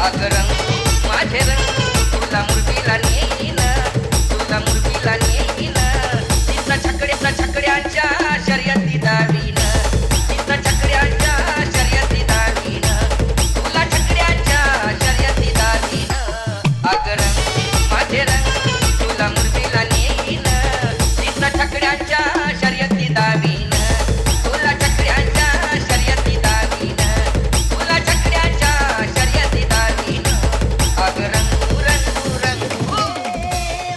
अग रंगू माझे रंगू तुला मुरबीला नेईन तुला मुरबीला नेईन तिथं छकड्यांच्या शर्यती दावीन तिथं छकड्यांच्या शर्यती दावीन तुला छकड्यांच्या शर्यती दावीन अग रंगू माझे रंगू तुला मुरबीला नेईन तिथं छकड्यांच्या शर्यती दावीन तुला छकड्यांच्या शर्यती दावीन तुला छकड्यांच्या शर्यती दावीन अग रंगू रंगू रंगू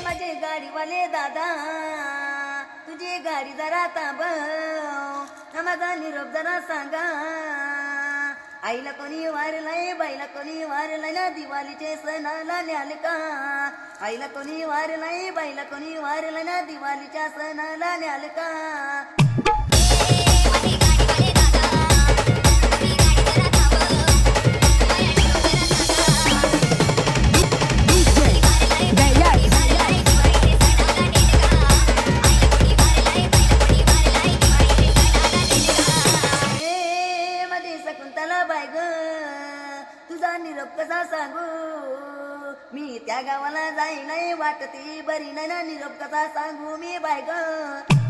माझे गाडीवाले दादा तुझी गाडी जरा थांबव माझा निरोप जरा सांगा आईला कोणी वारलाय बाईला कोणी वारलाय ना दिवाळीचे सणाला न्याल का आईला कोणी वारलाय बाईला कोणी वारलाय ना दिवाळीच्या सणाला न्याल का शकुंतला बाय ग तुझा निरोप कसा सांगू मी त्या गावाला जाई नाही वाटती बरी नाही ना निरोप कसा सांगू मी बाय ग